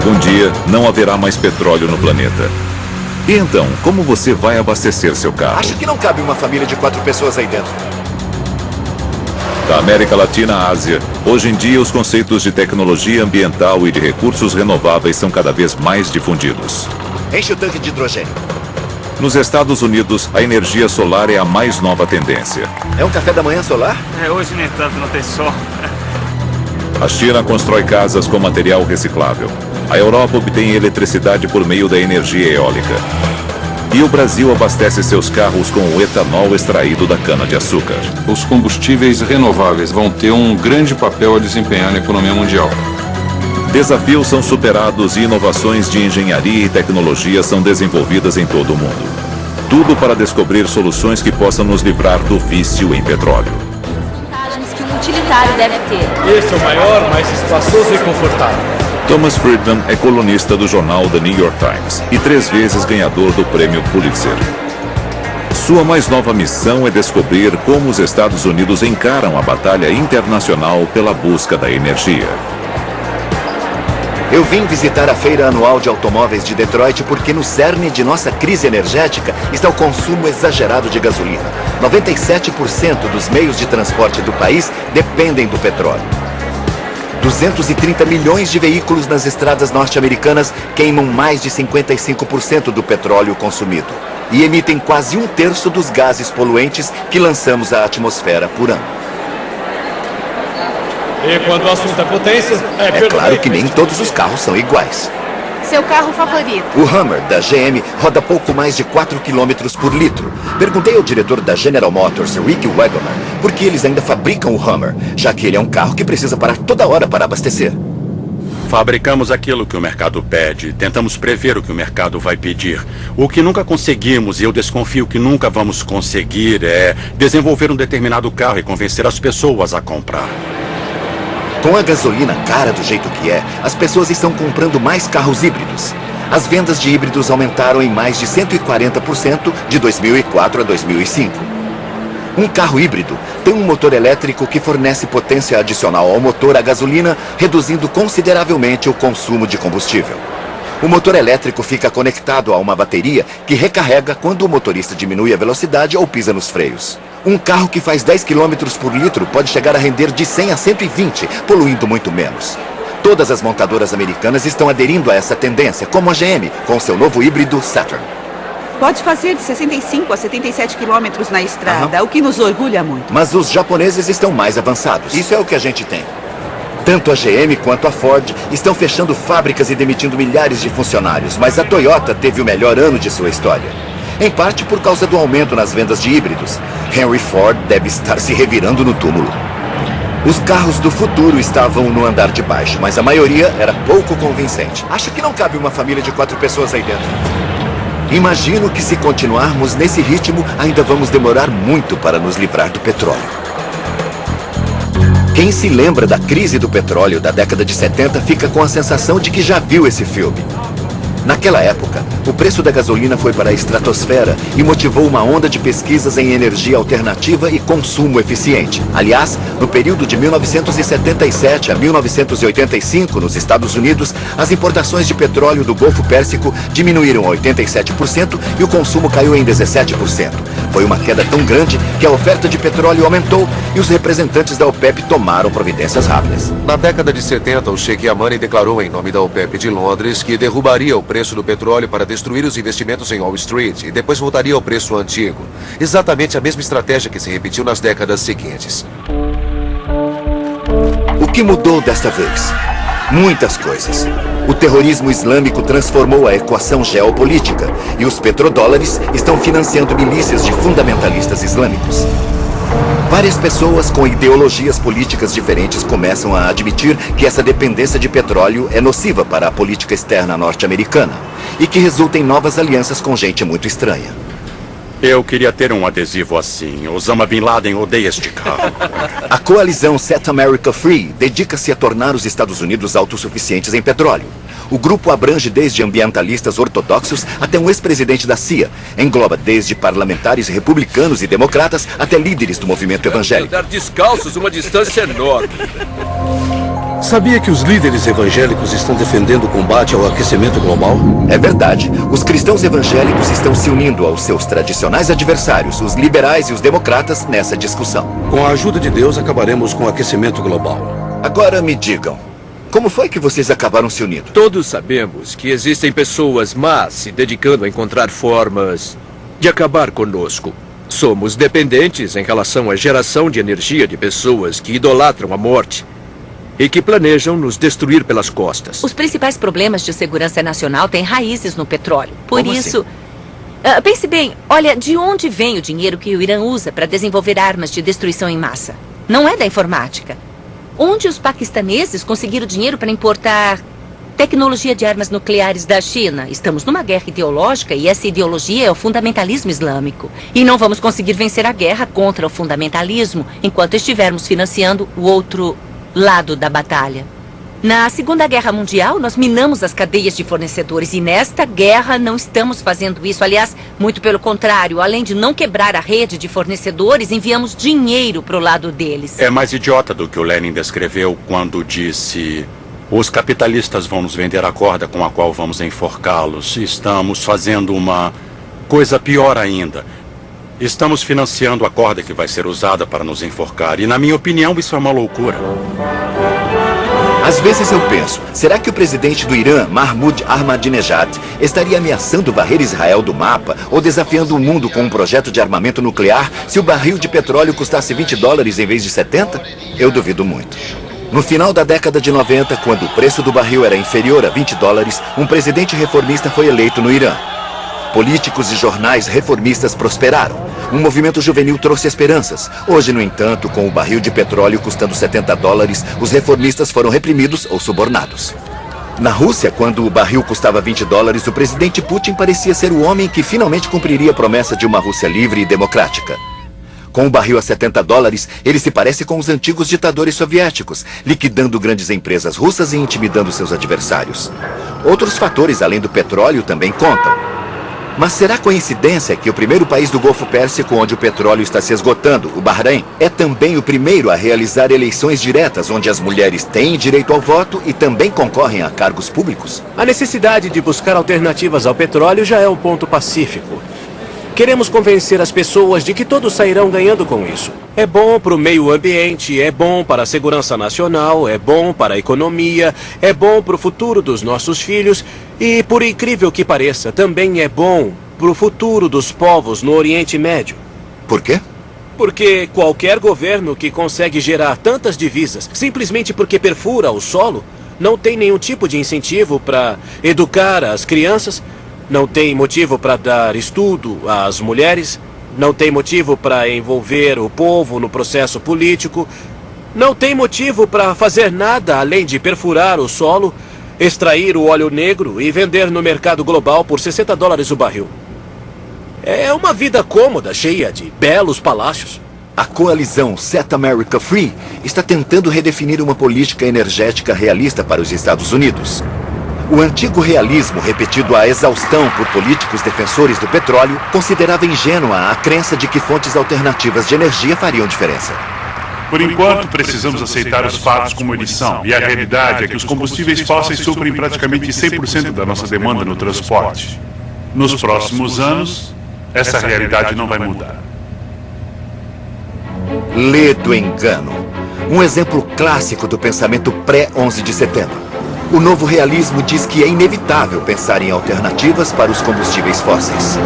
Algum dia, não haverá mais petróleo no planeta. E então, como você vai abastecer seu carro? Acho que não cabe uma família de 4 pessoas aí dentro. Da América Latina à Ásia, hoje em dia os conceitos de tecnologia ambiental e de recursos renováveis são cada vez mais difundidos. Enche o tanque de hidrogênio. Nos Estados Unidos, a energia solar é a mais nova tendência. É um café da manhã solar? Hoje nem tanto, não tem sol. A China constrói casas com material reciclável. A Europa obtém eletricidade por meio da energia eólica. E o Brasil abastece seus carros com o etanol extraído da cana-de-açúcar. Os combustíveis renováveis vão ter um grande papel a desempenhar na economia mundial. Desafios são superados e inovações de engenharia e tecnologia são desenvolvidas em todo o mundo. Tudo para descobrir soluções que possam nos livrar do vício em petróleo. Vantagens que um utilitário deve ter. Este é o maior, mais espaçoso e confortável. Thomas Friedman é colunista do jornal The New York Times e 3 vezes ganhador do prêmio Pulitzer. Sua mais nova missão é descobrir como os Estados Unidos encaram a batalha internacional pela busca da energia. Eu vim visitar a feira anual de automóveis de Detroit porque no cerne de nossa crise energética está o consumo exagerado de gasolina. 97% dos meios de transporte do país dependem do petróleo. 230 milhões de veículos nas estradas norte-americanas queimam mais de 55% do petróleo consumido e emitem quase 1/3 dos gases poluentes que lançamos à atmosfera por ano. E quando o assunto é potência, É claro que nem todos os carros são iguais. Seu carro favorito? O Hummer da GM roda pouco mais de 4 km por litro. Perguntei ao diretor da General Motors, Rick Wagoner, por que eles ainda fabricam o Hummer, já que ele é um carro que precisa parar toda hora para abastecer. Fabricamos aquilo que o mercado pede, tentamos prever o que o mercado vai pedir. O que nunca conseguimos, e eu desconfio que nunca vamos conseguir, é desenvolver um determinado carro e convencer as pessoas a comprar. Com a gasolina cara do jeito que é, as pessoas estão comprando mais carros híbridos. As vendas de híbridos aumentaram em mais de 140% de 2004 a 2005. Um carro híbrido tem um motor elétrico que fornece potência adicional ao motor a gasolina, reduzindo consideravelmente o consumo de combustível. O motor elétrico fica conectado a uma bateria que recarrega quando o motorista diminui a velocidade ou pisa nos freios. Um carro que faz 10 km por litro pode chegar a render de 100 a 120, poluindo muito menos. Todas as montadoras americanas estão aderindo a essa tendência, como a GM, com seu novo híbrido Saturn. Pode fazer de 65 a 77 quilômetros na estrada, o que nos orgulha muito. Mas os japoneses estão mais avançados. Isso é o que a gente tem. Tanto a GM quanto a Ford estão fechando fábricas e demitindo milhares de funcionários, mas a Toyota teve o melhor ano de sua história. Em parte por causa do aumento nas vendas de híbridos. Henry Ford deve estar se revirando no túmulo. Os carros do futuro estavam no andar de baixo, mas a maioria era pouco convincente. Acho que não cabe uma família de 4 pessoas aí dentro. Imagino que se continuarmos nesse ritmo, ainda vamos demorar muito para nos livrar do petróleo. Quem se lembra da crise do petróleo da década de 70 fica com a sensação de que já viu esse filme. Naquela época, o preço da gasolina foi para a estratosfera e motivou uma onda de pesquisas em energia alternativa e consumo eficiente. Aliás, no período de 1977 a 1985, nos Estados Unidos, as importações de petróleo do Golfo Pérsico diminuíram 87% e o consumo caiu em 17%. Foi uma queda tão grande que a oferta de petróleo aumentou e os representantes da OPEP tomaram providências rápidas. Na década de 70, o Sheikh Yamani declarou em nome da OPEP de Londres que derrubaria o preço do petróleo para destruir os investimentos em Wall Street e depois voltaria ao preço antigo. Exatamente a mesma estratégia que se repetiu nas décadas seguintes. O que mudou desta vez? Muitas coisas. O terrorismo islâmico transformou a equação geopolítica e os petrodólares estão financiando milícias de fundamentalistas islâmicos. Várias pessoas com ideologias políticas diferentes começam a admitir que essa dependência de petróleo é nociva para a política externa norte-americana e que resulta em novas alianças com gente muito estranha. Eu queria ter um adesivo assim. Osama Bin Laden odeia este carro. A coalizão Set America Free dedica-se a tornar os Estados Unidos autossuficientes em petróleo. O grupo abrange desde ambientalistas ortodoxos até um ex-presidente da CIA. Engloba desde parlamentares republicanos e democratas até líderes do movimento evangélico. Andar descalços uma distância enorme. Sabia que os líderes evangélicos estão defendendo o combate ao aquecimento global? É verdade. Os cristãos evangélicos estão se unindo aos seus tradicionais adversários, os liberais e os democratas, nessa discussão. Com a ajuda de Deus, acabaremos com o aquecimento global. Agora me digam, como foi que vocês acabaram se unindo? Todos sabemos que existem pessoas más se dedicando a encontrar formas de acabar conosco. Somos dependentes em relação à geração de energia de pessoas que idolatram a morte e que planejam nos destruir pelas costas. Os principais problemas de segurança nacional têm raízes no petróleo. Por Como isso... pense bem, olha, de onde vem o dinheiro que o Irã usa para desenvolver armas de destruição em massa? Não é da informática. Onde os paquistaneses conseguiram dinheiro para importar tecnologia de armas nucleares da China? Estamos numa guerra ideológica e essa ideologia é o fundamentalismo islâmico. E não vamos conseguir vencer a guerra contra o fundamentalismo enquanto estivermos financiando o outro lado da batalha. Na Segunda Guerra Mundial, nós minamos as cadeias de fornecedores e nesta guerra não estamos fazendo isso. Aliás, muito pelo contrário, além de não quebrar a rede de fornecedores, enviamos dinheiro para o lado deles. É mais idiota do que o Lenin descreveu quando disse: os capitalistas vão nos vender a corda com a qual vamos enforcá-los. Estamos fazendo uma coisa pior ainda. Estamos financiando a corda que vai ser usada para nos enforcar. E, na minha opinião, isso é uma loucura. Às vezes eu penso, será que o presidente do Irã, Mahmoud Ahmadinejad, estaria ameaçando varrer Israel do mapa ou desafiando o mundo com um projeto de armamento nuclear se o barril de petróleo custasse $20 em vez de 70? Eu duvido muito. No final da década de 90, quando o preço do barril era inferior a $20, um presidente reformista foi eleito no Irã. Políticos e jornais reformistas prosperaram. Um movimento juvenil trouxe esperanças. Hoje, no entanto, com o barril de petróleo custando $70, os reformistas foram reprimidos ou subornados. Na Rússia, quando o barril custava $20, o presidente Putin parecia ser o homem que finalmente cumpriria a promessa de uma Rússia livre e democrática. Com o barril a $70, ele se parece com os antigos ditadores soviéticos, liquidando grandes empresas russas e intimidando seus adversários. Outros fatores além do petróleo também contam. Mas será coincidência que o primeiro país do Golfo Pérsico onde o petróleo está se esgotando, o Bahrein, é também o primeiro a realizar eleições diretas onde as mulheres têm direito ao voto e também concorrem a cargos públicos? A necessidade de buscar alternativas ao petróleo já é um ponto pacífico. Queremos convencer as pessoas de que todos sairão ganhando com isso. É bom para o meio ambiente, é bom para a segurança nacional, é bom para a economia, é bom para o futuro dos nossos filhos e, por incrível que pareça, também é bom para o futuro dos povos no Oriente Médio. Por quê? Porque qualquer governo que consegue gerar tantas divisas simplesmente porque perfura o solo não tem nenhum tipo de incentivo para educar as crianças, não tem motivo para dar estudo às mulheres, não tem motivo para envolver o povo no processo político, não tem motivo para fazer nada além de perfurar o solo, extrair o óleo negro e vender no mercado global por $60 o barril. É uma vida cômoda, cheia de belos palácios. A coalizão Set America Free está tentando redefinir uma política energética realista para os Estados Unidos. O antigo realismo, repetido à exaustão por políticos defensores do petróleo, considerava ingênua a crença de que fontes alternativas de energia fariam diferença. Por enquanto, precisamos aceitar os fatos como eles são. E a realidade é que os combustíveis fósseis suprem praticamente 100% da nossa demanda no transporte. Nos próximos anos, essa realidade não vai mudar. Ledo engano. Um exemplo clássico do pensamento pré-11 de setembro. O novo realismo diz que é inevitável pensar em alternativas para os combustíveis fósseis.